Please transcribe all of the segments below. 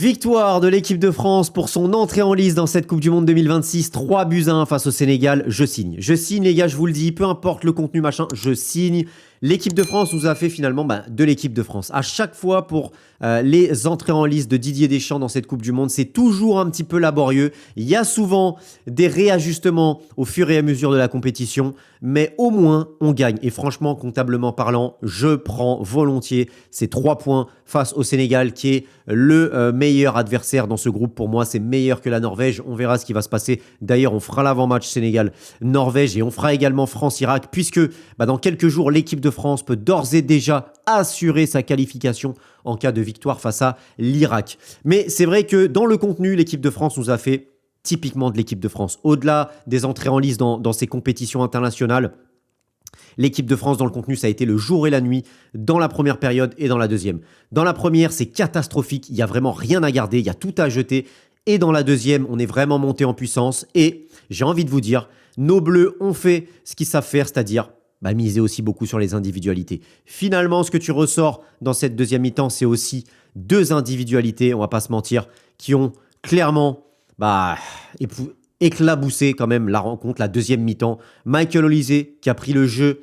Victoire de l'équipe de France pour son entrée en lice dans cette Coupe du Monde 2026. 3-1 face au Sénégal. Je signe. Je signe, les gars, je vous le dis. Peu importe le contenu, machin, je signe. L'équipe de France nous a fait finalement de l'équipe de France. À chaque fois pour les entrées en lice de Didier Deschamps dans cette Coupe du Monde, c'est toujours un petit peu laborieux. Il y a souvent des réajustements au fur et à mesure de la compétition, mais au moins on gagne. Et franchement, comptablement parlant, je prends volontiers ces 3 points face au Sénégal qui est le meilleur adversaire dans ce groupe. Pour moi, c'est meilleur que la Norvège. On verra ce qui va se passer. D'ailleurs, on fera l'avant-match Sénégal-Norvège et on fera également France-Irak puisque dans quelques jours, l'équipe de France peut d'ores et déjà assurer sa qualification en cas de victoire face à l'Irak. Mais c'est vrai que dans le contenu, l'équipe de France nous a fait typiquement de l'équipe de France. Au-delà des entrées en lice dans ces compétitions internationales, l'équipe de France dans le contenu, ça a été le jour et la nuit dans la première période et dans la deuxième. Dans la première, c'est catastrophique. Il n'y a vraiment rien à garder. Il y a tout à jeter. Et dans la deuxième, on est vraiment monté en puissance. Et j'ai envie de vous dire, nos Bleus ont fait ce qu'ils savent faire, c'est-à-dire miser aussi beaucoup sur les individualités. Finalement, ce que tu ressors dans cette deuxième mi-temps, c'est aussi 2 individualités, on va pas se mentir, qui ont clairement éclaboussé quand même la rencontre, la deuxième mi-temps. Michael Olise qui a pris le jeu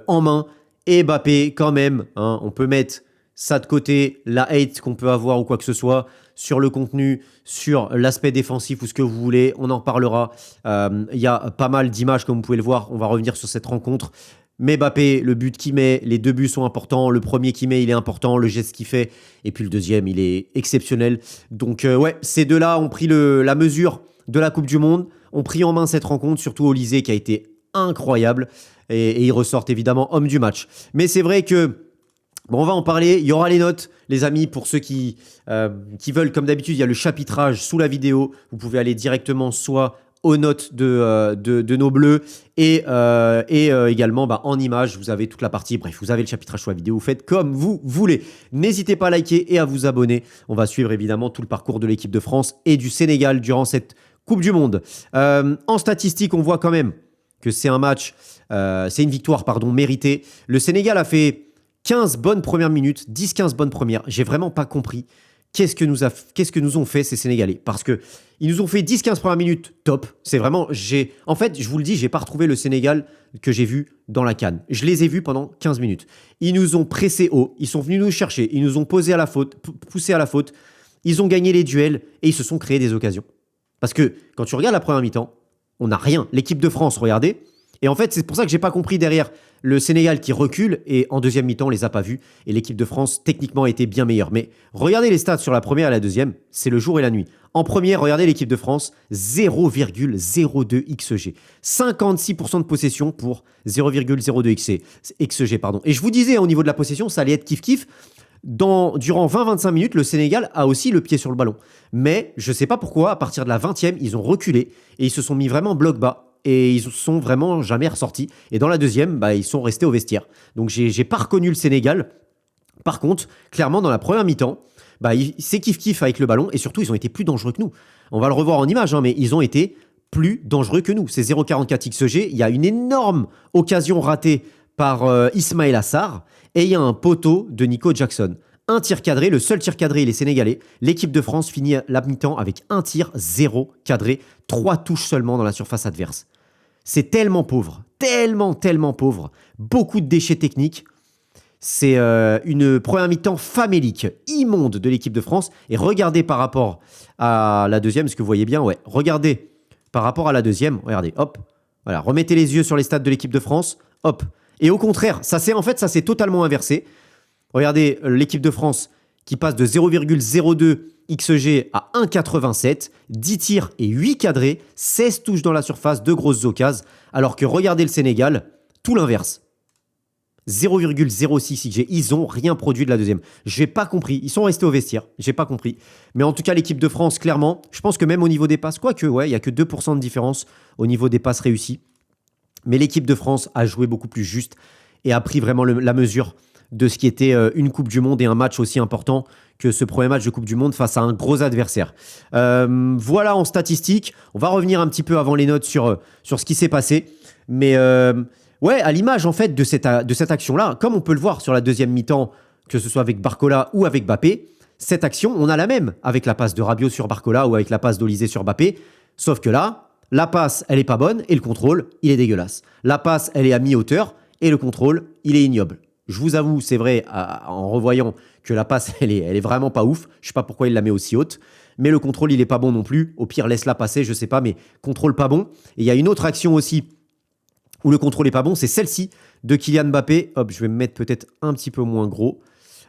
en main et Mbappé quand même. On peut mettre ça de côté, la hate qu'on peut avoir ou quoi que ce soit sur le contenu, sur l'aspect défensif ou ce que vous voulez, on en parlera. Il y a pas mal d'images comme vous pouvez le voir, on va revenir sur cette rencontre. Mais Mbappé, le but qu'il met, les 2 buts sont importants. Le premier qu'il met, il est important. Le geste qu'il fait. Et puis le deuxième, il est exceptionnel. Donc ces deux-là ont pris la mesure de la Coupe du Monde. Ont pris en main cette rencontre, surtout Olise qui a été incroyable. Et ils ressortent évidemment homme du match. Mais c'est vrai que, on va en parler. Il y aura les notes, les amis, pour ceux qui veulent. Comme d'habitude, il y a le chapitrage sous la vidéo. Vous pouvez aller directement soit aux notes de nos Bleus et également en images, vous avez toute la partie, bref, vous avez le chapitrage sur la vidéo, vous faites comme vous voulez. N'hésitez pas à liker et à vous abonner. On va suivre évidemment tout le parcours de l'équipe de France et du Sénégal durant cette Coupe du Monde. En statistique, on voit quand même que c'est un match, c'est une victoire méritée. Le Sénégal a fait 15 bonnes premières minutes, 10-15 bonnes premières. J'ai vraiment pas compris qu'est-ce que nous ont fait ces Sénégalais. Parce que ils nous ont fait 10-15 premières minutes top. C'est vraiment, en fait, je vous le dis, j'ai pas retrouvé le Sénégal que j'ai vu dans la CAN. Je les ai vus pendant 15 minutes. Ils nous ont pressés haut, ils sont venus nous chercher, ils nous ont poussé à la faute, ils ont gagné les duels et ils se sont créés des occasions. Parce que quand tu regardes la première mi-temps, on n'a rien. L'équipe de France, regardez. Et en fait, c'est pour ça que j'ai pas compris derrière le Sénégal qui recule et en deuxième mi-temps, on les a pas vus et l'équipe de France techniquement a été bien meilleure. Mais regardez les stats sur la première et la deuxième, c'est le jour et la nuit. En première, regardez l'équipe de France, 0,02 XG. 56% de possession pour 0,02 XG. Et je vous disais, au niveau de la possession, ça allait être kiff-kiff. Durant 20-25 minutes, le Sénégal a aussi le pied sur le ballon. Mais je ne sais pas pourquoi, à partir de la 20e, ils ont reculé et ils se sont mis vraiment bloc bas. Et ils sont vraiment jamais ressortis. Et dans la deuxième, ils sont restés au vestiaire. Donc j'ai pas reconnu le Sénégal. Par contre, clairement, dans la première mi-temps, c'est kiff-kiff avec le ballon. Et surtout, ils ont été plus dangereux que nous. On va le revoir en image, mais ils ont été plus dangereux que nous. C'est 0,44 XG. Il y a une énorme occasion ratée par Ismaël Assar. Et il y a un poteau de Nico Jackson. Un tir cadré, le seul tir cadré, il est sénégalais. L'équipe de France finit la mi-temps avec un tir, 0 cadré, 3 touches seulement dans la surface adverse. C'est tellement pauvre, tellement pauvre. Beaucoup de déchets techniques. C'est une première mi-temps famélique, immonde de l'équipe de France. Et regardez par rapport à la deuxième, est-ce que vous voyez bien? Ouais, regardez par rapport à la deuxième, regardez, hop. Voilà, remettez les yeux sur les stats de l'équipe de France, hop. Et au contraire, ça s'est totalement inversé. Regardez l'équipe de France qui passe de 0,02 XG à 1,87, 10 tirs et 8 cadrés, 16 touches dans la surface, 2 grosses occasions, alors que regardez le Sénégal, tout l'inverse. 0,06 XG, ils n'ont rien produit de la deuxième. Je n'ai pas compris, ils sont restés au vestiaire, j'ai pas compris. Mais en tout cas, l'équipe de France, clairement, je pense que même au niveau des passes, quoique, il n'y a que 2% de différence au niveau des passes réussies. Mais l'équipe de France a joué beaucoup plus juste et a pris vraiment la mesure de ce qui était une Coupe du Monde et un match aussi important que ce premier match de Coupe du Monde face à un gros adversaire. Voilà en statistique. On va revenir un petit peu avant les notes sur ce qui s'est passé. Mais à l'image en fait de cette action-là, comme on peut le voir sur la deuxième mi-temps, que ce soit avec Barcola ou avec Mbappé, cette action, on a la même avec la passe de Rabiot sur Barcola ou avec la passe d'Olysée sur Mbappé. Sauf que là, la passe, elle est pas bonne et le contrôle, il est dégueulasse. La passe, elle est à mi-hauteur et le contrôle, il est ignoble. Je vous avoue, c'est vrai, en revoyant que la passe, elle est vraiment pas ouf. Je sais pas pourquoi il la met aussi haute. Mais le contrôle, il est pas bon non plus. Au pire, laisse-la passer, je sais pas, mais contrôle pas bon. Et il y a une autre action aussi où le contrôle est pas bon, c'est celle-ci de Kylian Mbappé. Hop, je vais me mettre peut-être un petit peu moins gros.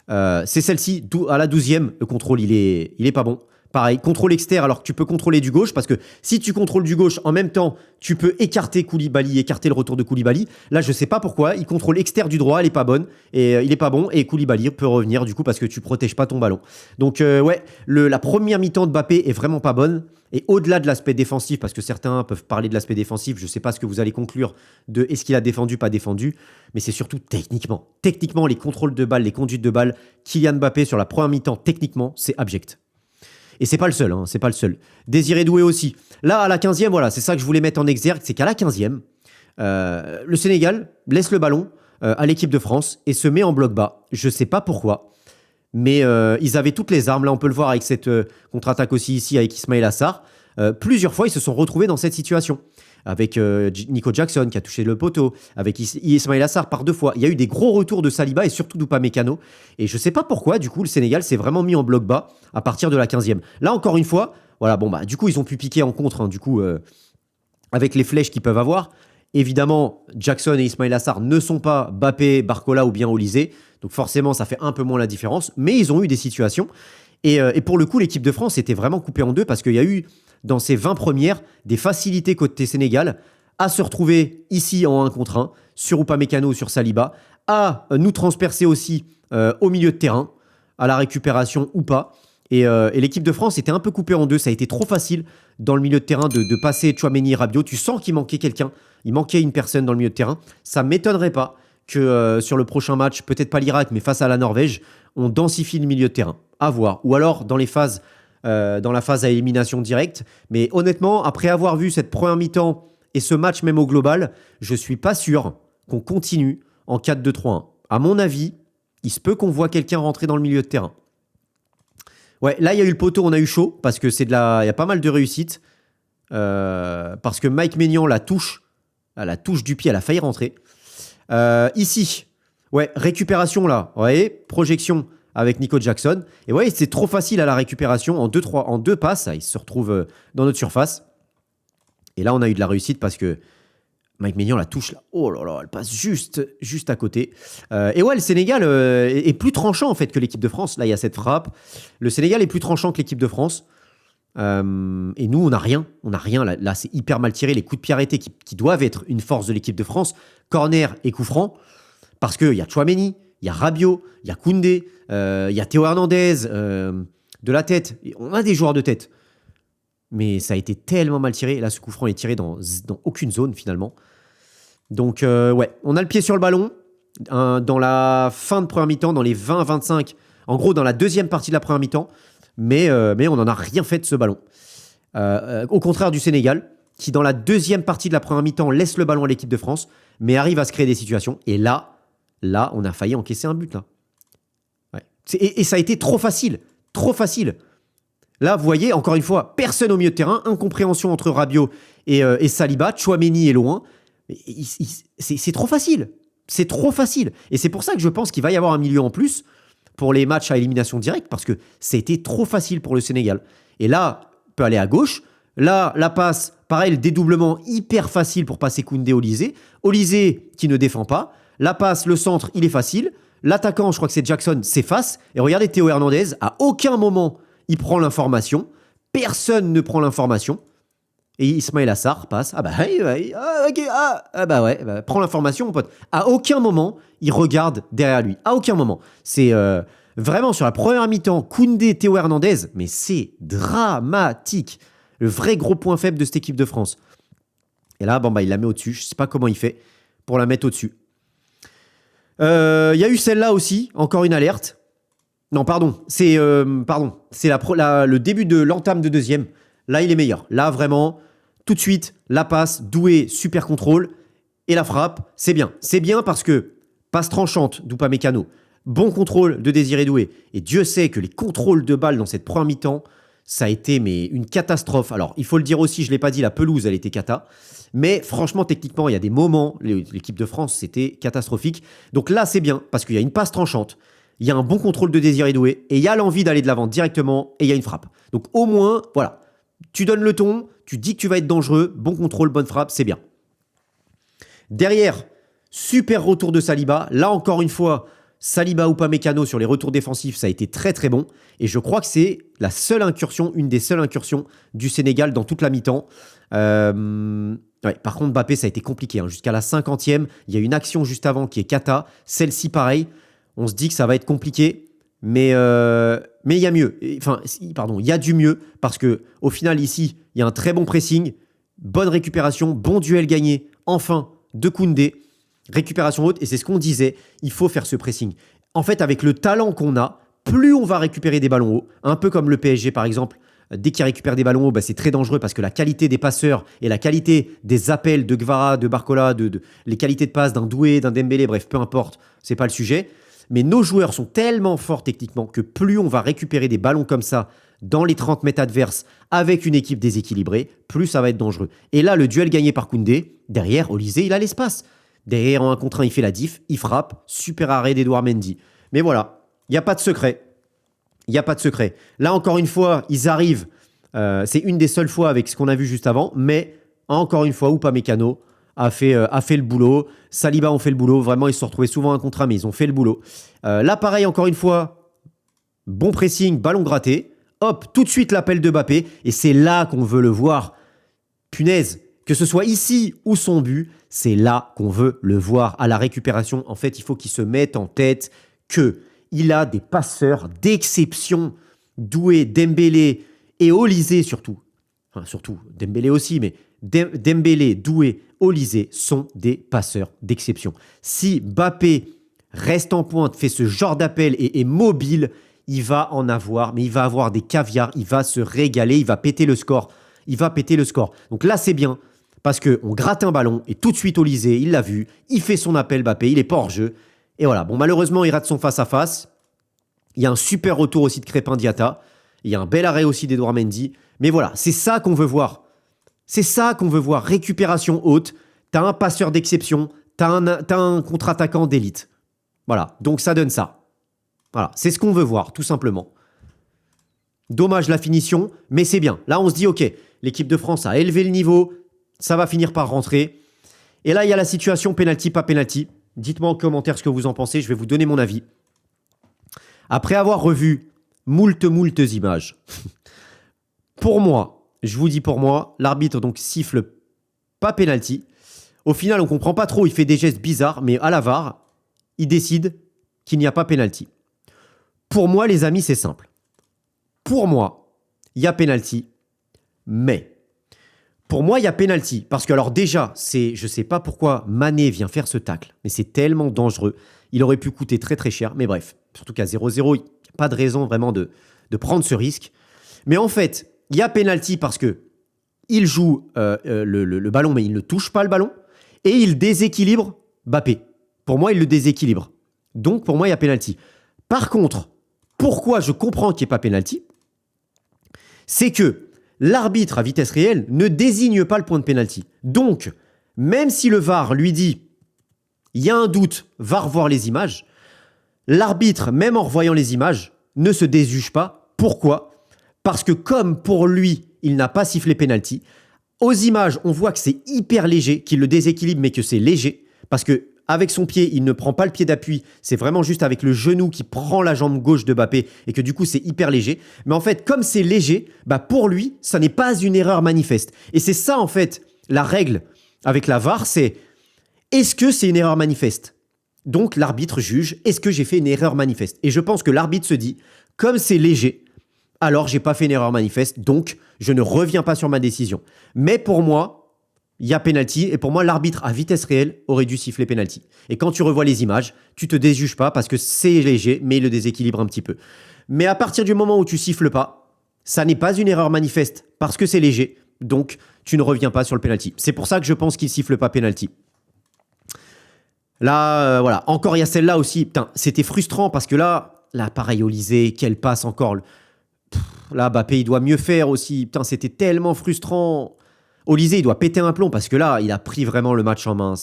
C'est celle-ci, à la 12e, le contrôle, il est pas bon. Pareil, contrôle externe, alors que tu peux contrôler du gauche, parce que si tu contrôles du gauche, en même temps, tu peux écarter Koulibaly, écarter le retour de Koulibaly. Là, je sais pas pourquoi, il contrôle externe du droit, elle est pas bonne, et il est pas bon, et Koulibaly peut revenir, du coup, parce que tu protèges pas ton ballon. Donc, ouais, la première mi-temps de Mbappé est vraiment pas bonne, et au-delà de l'aspect défensif, parce que certains peuvent parler de l'aspect défensif, je sais pas ce que vous allez conclure de est-ce qu'il a défendu, pas défendu, mais c'est surtout techniquement. Techniquement, les contrôles de balles, les conduites de balles, Kylian Mbappé sur la première mi-temps, techniquement, c'est abject. Et c'est pas le seul, hein, c'est pas le seul. Désiré Doué aussi. Là, à la 15e, voilà, c'est ça que je voulais mettre en exergue, c'est qu'à la 15e, le Sénégal laisse le ballon à l'équipe de France et se met en bloc bas. Je sais pas pourquoi, mais ils avaient toutes les armes. Là, on peut le voir avec cette contre-attaque aussi ici avec Ismaïla Sarr. Plusieurs fois, ils se sont retrouvés dans cette situation. Avec Nico Jackson qui a touché le poteau, avec Ismaïla Sarr par 2 fois. Il y a eu des gros retours de Saliba et surtout d'Upamecano. Et je ne sais pas pourquoi, du coup, le Sénégal s'est vraiment mis en bloc bas à partir de la 15e. Là, encore une fois, voilà, bon, bah, du coup, ils ont pu piquer en contre, hein, du coup, avec les flèches qu'ils peuvent avoir. Évidemment, Jackson et Ismaïla Sarr ne sont pas Mbappé, Barcola ou bien Olysée. Donc forcément, ça fait un peu moins la différence. Mais ils ont eu des situations. Et pour le coup, l'équipe de France était vraiment coupée en deux parce qu'il y a eu, dans ces 20 premières, des facilités côté Sénégal à se retrouver ici en 1 contre 1, sur Upamecano ou sur Saliba, à nous transpercer aussi au milieu de terrain, à la récupération ou pas. Et l'équipe de France était un peu coupée en deux. Ça a été trop facile dans le milieu de terrain de passer Tchouaméni et Rabiot. Tu sens qu'il manquait quelqu'un, il manquait une personne dans le milieu de terrain. Ça ne m'étonnerait pas que sur le prochain match, peut-être pas l'Irak, mais face à la Norvège, on densifie le milieu de terrain. À voir. Ou alors dans la phase à élimination directe. Mais honnêtement, après avoir vu cette première mi-temps et ce match même au global, je ne suis pas sûr qu'on continue en 4-2-3-1. À mon avis, il se peut qu'on voit quelqu'un rentrer dans le milieu de terrain. Ouais, là, il y a eu le poteau, on a eu chaud, parce que il y a pas mal de réussite. Parce que Mike Maignan, la touche du pied, elle a failli rentrer. Ici, ouais, récupération là, vous voyez, projection avec Nico Jackson. Et vous voyez, c'est trop facile à la récupération. En deux passes, il se retrouve dans notre surface. Et là, on a eu de la réussite parce que Mike Maignan la touche là. Oh là là, elle passe juste à côté. Et ouais, le Sénégal est plus tranchant en fait que l'équipe de France. Là, il y a cette frappe. Le Sénégal est plus tranchant que l'équipe de France. Et nous, on n'a rien. On n'a rien. Là, c'est hyper mal tiré. Les coups de pied arrêtés qui doivent être une force de l'équipe de France. Corner et coup franc. Parce qu'il y a Tchouaméni, il y a Rabiot, il y a Koundé, il y a Théo Hernandez, de la tête. On a des joueurs de tête. Mais ça a été tellement mal tiré. Là, ce coup franc est tiré dans aucune zone finalement. Donc, ouais, on a le pied sur le ballon. Dans la fin de première mi-temps, dans les 20-25, en gros, dans la deuxième partie de la première mi-temps. Mais on n'en a rien fait de ce ballon. Au contraire du Sénégal, qui dans la deuxième partie de la première mi-temps laisse le ballon à l'équipe de France, mais arrive à se créer des situations. Et là, on a failli encaisser un but. Là. Ouais. Et ça a été trop facile. Trop facile. Là, vous voyez, encore une fois, personne au milieu de terrain, incompréhension entre Rabiot et Saliba, Tchouaméni est loin. C'est trop facile. C'est trop facile. Et c'est pour ça que je pense qu'il va y avoir un milieu en plus pour les matchs à élimination directe, parce que ça a été trop facile pour le Sénégal. Et là, on peut aller à gauche. Là, la passe, pareil, le dédoublement hyper facile pour passer Koundé Olysée. Olysée qui ne défend pas. La passe, le centre, il est facile. L'attaquant, je crois que c'est Jackson, s'efface. Et regardez Théo Hernandez, à aucun moment, il prend l'information. Personne ne prend l'information. Et Ismaïla Sarr passe. Ah bah, ok, bah ouais, prends l'information, mon pote. À aucun moment, il regarde derrière lui. À aucun moment. C'est vraiment sur la première mi-temps, Koundé, Théo Hernandez, mais c'est dramatique. Le vrai gros point faible de cette équipe de France. Et là, bon, bah, il la met au-dessus. Je sais pas comment il fait pour la mettre au-dessus. Il y a eu celle-là aussi, encore une alerte. Non, pardon. C'est le début de l'entame de deuxième. Là, il est meilleur. Là, vraiment, tout de suite, la passe, Doué, super contrôle. Et la frappe, c'est bien. C'est bien parce que passe tranchante d'Upamecano. Bon contrôle de Désiré Doué. Et Dieu sait que les contrôles de balles dans cette première mi-temps, ça a été mais une catastrophe. Alors, il faut le dire aussi, je ne l'ai pas dit, la pelouse, elle était cata. Mais franchement, techniquement, il y a des moments, l'équipe de France, c'était catastrophique. Donc là, c'est bien, parce qu'il y a une passe tranchante, il y a un bon contrôle de Désiré Doué, et il y a l'envie d'aller de l'avant directement, et il y a une frappe. Donc au moins, voilà, tu donnes le ton, tu dis que tu vas être dangereux, bon contrôle, bonne frappe, c'est bien. Derrière, super retour de Saliba. Là, encore une fois, Saliba ou Upamecano sur les retours défensifs, ça a été très très bon. Et je crois que c'est la seule incursion, une des seules incursions du Sénégal dans toute la mi-temps. Ouais, par contre, Mbappé, ça a été compliqué. Hein. Jusqu'à la 50e, il y a une action juste avant qui est cata. Celle-ci, pareil. On se dit que ça va être compliqué. Mais il y a mieux. Enfin, pardon, il y a du mieux. Parce que au final, ici, il y a un très bon pressing. Bonne récupération. Bon duel gagné. Enfin, de Koundé. Récupération haute. Et c'est ce qu'on disait. Il faut faire ce pressing. En fait, avec le talent qu'on a, plus on va récupérer des ballons hauts. Un peu comme le PSG, par exemple. Dès qu'il récupère des ballons hauts, bah c'est très dangereux parce que la qualité des passeurs et la qualité des appels de Gvara, de Barcola, les qualités de passe d'un Doué, d'un Dembélé, bref, peu importe, c'est pas le sujet. Mais nos joueurs sont tellement forts techniquement que plus on va récupérer des ballons comme ça dans les 30 mètres adverses avec une équipe déséquilibrée, plus ça va être dangereux. Et là, le duel gagné par Koundé, derrière, Olysée, il a l'espace. Derrière, en 1 contre 1, il fait la diff, il frappe, super arrêt d'Edouard Mendy. Mais voilà, il n'y a pas de secret. Il n'y a pas de secret. Là, encore une fois, ils arrivent. C'est une des seules fois avec ce qu'on a vu juste avant. Mais, encore une fois, Upamecano a fait le boulot. Saliba ont fait le boulot. Vraiment, ils se sont retrouvés souvent un contre un, mais ils ont fait le boulot. Là, pareil, encore une fois, bon pressing, ballon gratté. Hop, tout de suite l'appel de Mbappé. Et c'est là qu'on veut le voir. Punaise, que ce soit ici ou son but, c'est là qu'on veut le voir à la récupération. En fait, il faut qu'il se mette en tête que il a des passeurs d'exception. Doué, Dembélé et Olysée surtout. Enfin, surtout, Dembélé aussi, mais Dembélé, Doué, Olysée sont des passeurs d'exception. Si Mbappé reste en pointe, fait ce genre d'appel et est mobile, il va en avoir, mais il va avoir des caviars, il va se régaler, il va péter le score. Il va péter le score. Donc là, c'est bien, parce qu'on gratte un ballon, et tout de suite, Olysée, il l'a vu, il fait son appel Mbappé, il n'est pas hors jeu. Et voilà, bon, malheureusement, il rate son face-à-face. Il y a un super retour aussi de Crépin Diatta. Il y a un bel arrêt aussi d'Edouard Mendy. Mais voilà, c'est ça qu'on veut voir. C'est ça qu'on veut voir. Récupération haute. T'as un passeur d'exception. T'as un contre-attaquant d'élite. Voilà, donc ça donne ça. Voilà, c'est ce qu'on veut voir, tout simplement. Dommage la finition, mais c'est bien. Là, on se dit, ok, l'équipe de France a élevé le niveau. Ça va finir par rentrer. Et là, il y a la situation penalty, pas penalty. Dites-moi en commentaire ce que vous en pensez, je vais vous donner mon avis. Après avoir revu moult images, pour moi, je vous dis pour moi, l'arbitre donc siffle pas penalty. Au final, on comprend pas trop, il fait des gestes bizarres, mais à la VAR, il décide qu'il n'y a pas penalty. Pour moi, les amis, c'est simple. Pour moi, il y a penalty, mais pour moi, il y a penalty. Parce que, alors déjà, je ne sais pas pourquoi Mané vient faire ce tacle, mais c'est tellement dangereux. Il aurait pu coûter très très cher, mais bref. Surtout qu'à 0-0, il n'y a pas de raison vraiment de prendre ce risque. Mais en fait, il y a penalty parce que il joue le ballon, mais il ne touche pas le ballon. Et il déséquilibre Mbappé. Pour moi, il le déséquilibre. Donc, pour moi, il y a penalty. Par contre, pourquoi je comprends qu'il n'y ait pas penalty, c'est que l'arbitre à vitesse réelle ne désigne pas le point de pénalty. Donc, même si le VAR lui dit « il y a un doute, va revoir les images », l'arbitre, même en revoyant les images, ne se déjuge pas. Pourquoi ? Parce que comme pour lui, il n'a pas sifflé pénalty, aux images, on voit que c'est hyper léger, qu'il le déséquilibre, mais que c'est léger. Parce que avec son pied, il ne prend pas le pied d'appui. C'est vraiment juste avec le genou qui prend la jambe gauche de Mbappé et que du coup, c'est hyper léger. Mais en fait, comme c'est léger, bah pour lui, ça n'est pas une erreur manifeste. Et c'est ça, en fait, la règle avec la VAR, c'est est-ce que c'est une erreur manifeste ? Donc, l'arbitre juge, est-ce que j'ai fait une erreur manifeste ? Et je pense que l'arbitre se dit, comme c'est léger, alors j'ai pas fait une erreur manifeste, donc je ne reviens pas sur ma décision. Mais pour moi, il y a penalty, et pour moi, l'arbitre à vitesse réelle aurait dû siffler penalty. Et quand tu revois les images, tu te déjuges pas parce que c'est léger, mais il le déséquilibre un petit peu. Mais à partir du moment où tu siffles pas, ça n'est pas une erreur manifeste parce que c'est léger, donc tu ne reviens pas sur le penalty. C'est pour ça que je pense qu'il siffle pas penalty. Là, voilà. Encore, il y a celle-là aussi. Putain, c'était frustrant parce que là, pareil, Olysée, quelle passe encore. Là, Mbappé, il doit mieux faire aussi. Putain, c'était tellement frustrant. Olysée, il doit péter un plomb parce que là, il a pris vraiment le match en main.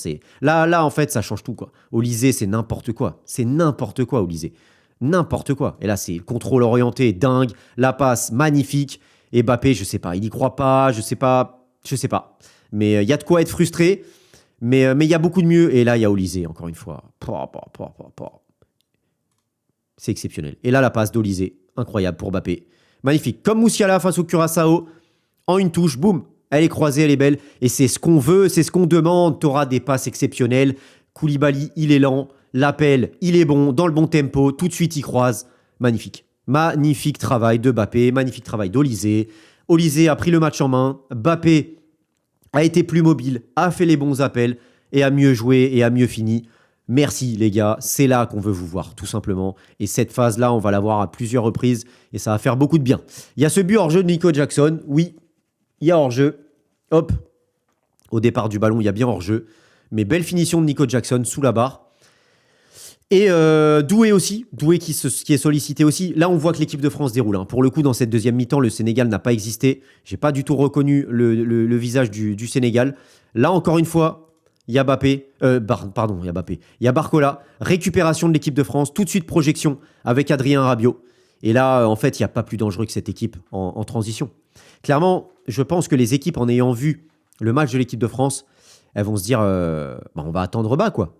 Là, en fait, ça change tout, quoi. Olysée, c'est n'importe quoi. C'est n'importe quoi, Olysée. N'importe quoi. Et là, c'est le contrôle orienté, dingue. La passe, magnifique. Et Mbappé, je sais pas, il y croit pas, je sais pas, je sais pas. Mais il y a de quoi être frustré. Mais il y a beaucoup de mieux. Et là, il y a Olysée, encore une fois. C'est exceptionnel. Et là, la passe d'Olysée, incroyable pour Mbappé. Magnifique. Comme Moussiala face au Curaçao, en une touche, boum. Elle est croisée, elle est belle. Et c'est ce qu'on veut, c'est ce qu'on demande. Tu auras des passes exceptionnelles. Koulibaly, il est lent. L'appel, il est bon, dans le bon tempo. Tout de suite, il croise. Magnifique. Magnifique travail de Mbappé. Magnifique travail d'Olysée. Olysée a pris le match en main. Mbappé a été plus mobile, a fait les bons appels et a mieux joué et a mieux fini. Merci les gars, c'est là qu'on veut vous voir, tout simplement. Et cette phase-là, on va la voir à plusieurs reprises et ça va faire beaucoup de bien. Il y a ce but hors-jeu de Nico Jackson. Oui, il y a hors-jeu. Hop, au départ du ballon, il y a bien hors-jeu. Mais belle finition de Nico Jackson sous la barre. Et Doué aussi, Doué qui est sollicité aussi. Là, on voit que l'équipe de France déroule. Hein. Pour le coup, dans cette deuxième mi-temps, le Sénégal n'a pas existé. J'ai pas du tout reconnu le visage du Sénégal. Là, encore une fois, il y a Mbappé. Pardon, il y a Mbappé. Il y a Barcola. Récupération de l'équipe de France. Tout de suite, projection avec Adrien Rabiot. Et là, en fait, il n'y a pas plus dangereux que cette équipe en transition. Clairement, je pense que les équipes, en ayant vu le match de l'équipe de France, elles vont se dire on va attendre bas, quoi.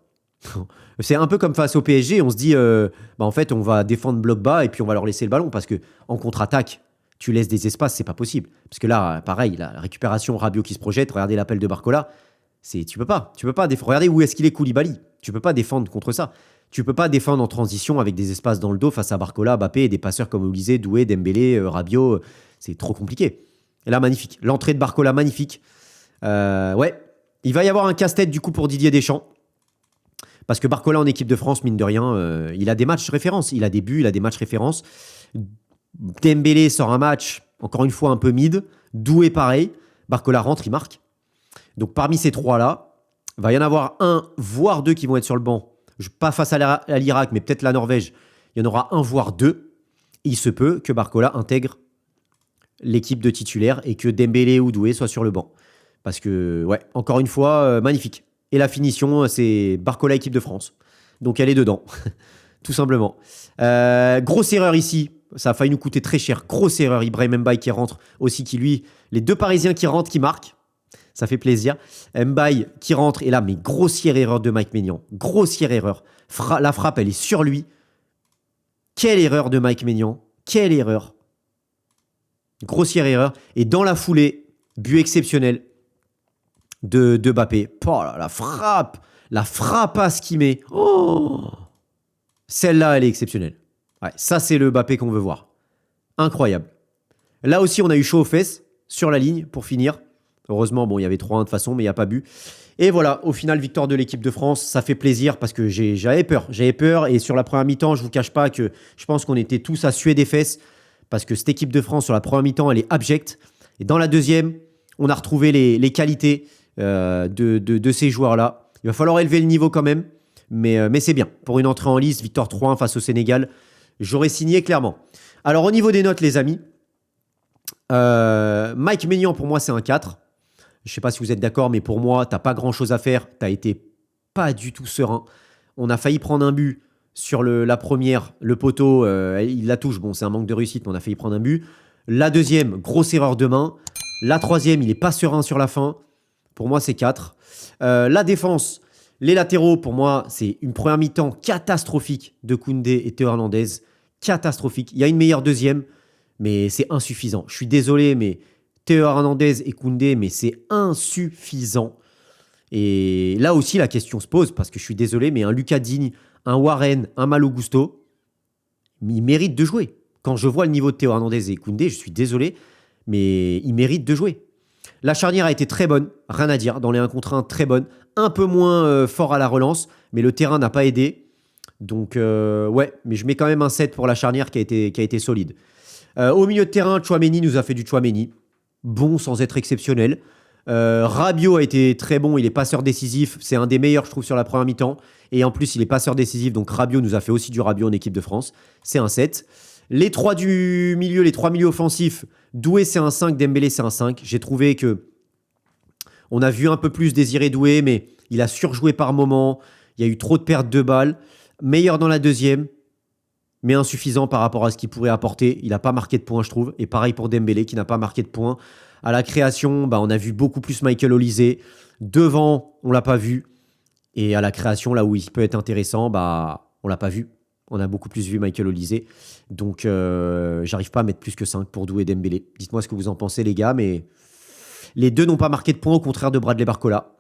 C'est un peu comme face au PSG, on se dit en fait on va défendre bloc bas et puis on va leur laisser le ballon parce que en contre-attaque tu laisses des espaces, c'est pas possible parce que là pareil, la récupération, Rabiot qui se projette, regardez l'appel de Barcola, tu peux pas défendre. Regardez où est-ce qu'il est Koulibaly, tu peux pas défendre contre ça, tu peux pas défendre en transition avec des espaces dans le dos face à Barcola, Mbappé et des passeurs comme Olysée, Doué, Dembélé, Rabiot, c'est trop compliqué. Et là magnifique, l'entrée de Barcola magnifique. Ouais, il va y avoir un casse-tête du coup pour Didier Deschamps. Parce que Barcola en équipe de France, mine de rien, il a des matchs références. Il a des buts, il a des matchs références. Dembélé sort un match, encore une fois, un peu mid. Doué, pareil. Barcola rentre, il marque. Donc parmi ces trois-là, il va y en avoir un, voire deux qui vont être sur le banc. Pas face à l'Irak, mais peut-être la Norvège. Il y en aura un, voire deux. Il se peut que Barcola intègre l'équipe de titulaire et que Dembélé ou Doué soient sur le banc. Parce que, ouais, encore une fois, magnifique. Et la finition, c'est Barcola, équipe de France. Donc elle est dedans, tout simplement. Grosse erreur ici, ça a failli nous coûter très cher. Grosse erreur, Ibrahim Mbaye qui rentre aussi, qui lui, les deux Parisiens qui rentrent, qui marquent. Ça fait plaisir. Mbaye qui rentre, et là, mais grossière erreur de Mike Maignan. Grossière erreur. La frappe, elle est sur lui. Quelle erreur de Mike Maignan. Quelle erreur. Grossière erreur. Et dans la foulée, but exceptionnel de Mbappé. Oh là, la frappasse qu'il met. Oh, celle-là, elle est exceptionnelle. Ouais, ça, c'est le Mbappé qu'on veut voir. Incroyable. Là aussi, on a eu chaud aux fesses sur la ligne pour finir. Heureusement, bon, il y avait 3-1 de toute façon, mais il n'y a pas but. Et voilà, au final, victoire de l'équipe de France. Ça fait plaisir parce que j'avais peur. J'avais peur et sur la première mi-temps, je ne vous cache pas que je pense qu'on était tous à suer des fesses parce que cette équipe de France, sur la première mi-temps, elle est abjecte. Et dans la deuxième, on a retrouvé les qualités de ces joueurs-là. Il va falloir élever le niveau quand même, mais c'est bien. Pour une entrée en lice, victoire 3-1 face au Sénégal, j'aurais signé clairement. Alors au niveau des notes, les amis, Mike Maignan, pour moi, c'est un 4. Je ne sais pas si vous êtes d'accord, mais pour moi, tu n'as pas grand-chose à faire. Tu n'as été pas du tout serein. On a failli prendre un but sur la première. Le poteau, il la touche. Bon, c'est un manque de réussite, mais on a failli prendre un but. La deuxième, grosse erreur de main. La troisième, il n'est pas serein sur la fin. Pour moi, c'est 4. La défense, les latéraux, pour moi, c'est une première mi-temps catastrophique de Koundé et Théo Hernandez. Catastrophique. Il y a une meilleure deuxième, mais c'est insuffisant. Je suis désolé, mais Théo Hernandez et Koundé, mais c'est insuffisant. Et là aussi, la question se pose, parce que je suis désolé, mais un Lucas Digne, un Warren, un Malo Gusto, ils méritent de jouer. Quand je vois le niveau de Théo Hernandez et Koundé, je suis désolé, mais ils méritent de jouer. La charnière a été très bonne, rien à dire. Dans les 1 contre 1, très bonne. Un peu moins fort à la relance, mais le terrain n'a pas aidé. Donc, ouais, mais je mets quand même un 7 pour la charnière qui a été solide. Au milieu de terrain, Tchouaméni nous a fait du Tchouaméni. Bon, sans être exceptionnel. Rabiot a été très bon, il est passeur décisif, c'est un des meilleurs je trouve sur la première mi-temps. Et en plus il est passeur décisif, donc Rabiot nous a fait aussi du Rabiot en équipe de France. C'est un 7. Les 3 du milieu, les 3 milieux offensifs, Doué c'est un 5, Dembélé c'est un 5. J'ai trouvé que on a vu un peu plus Désiré Doué, mais il a surjoué par moment. Il y a eu trop de pertes de balles. Meilleur dans la deuxième, mais insuffisant par rapport à ce qu'il pourrait apporter. Il n'a pas marqué de points, je trouve. Et pareil pour Dembélé, qui n'a pas marqué de points. À la création, on a vu beaucoup plus Michael Olise. Devant, on l'a pas vu. Et à la création, là où il peut être intéressant, on l'a pas vu. On a beaucoup plus vu Michael Olise. Donc, j'arrive pas à mettre plus que 5 pour Doué et Dembélé. Dites-moi ce que vous en pensez, les gars, mais les deux n'ont pas marqué de points, au contraire de Bradley Barcola.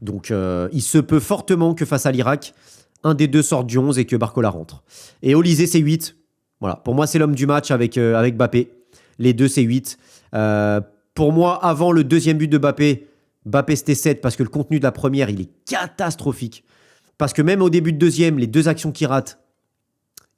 Donc, il se peut fortement que face à l'Irak, un des deux sorte du 11 et que Barcola rentre. Et Olise, c'est 8. Voilà. Pour moi, c'est l'homme du match avec Mbappé. Les deux, c'est 8. Pour moi, avant le deuxième but de Mbappé, c'était 7 parce que le contenu de la première, il est catastrophique. Parce que même au début de deuxième, les deux actions qu'il rate,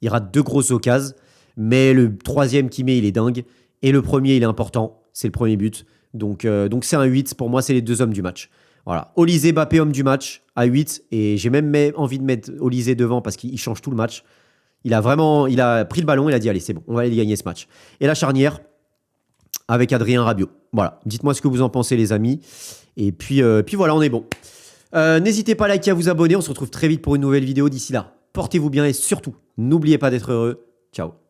il rate 2 grosses occasions. Mais le troisième qu'il met, il est dingue. Et le premier, il est important. C'est le premier but. Donc c'est un 8. Pour moi, c'est les deux hommes du match. Voilà. Olise, Mbappé, homme du match à 8. Et j'ai même envie de mettre Olise devant parce qu'il change tout le match. Il a pris le ballon, il a dit allez, c'est bon, on va aller gagner ce match. Et la charnière avec Adrien Rabiot. Voilà. Dites-moi ce que vous en pensez, les amis. Et puis voilà, on est bon. N'hésitez pas à liker, à vous abonner. On se retrouve très vite pour une nouvelle vidéo. D'ici là, portez-vous bien et surtout, n'oubliez pas d'être heureux. Ciao.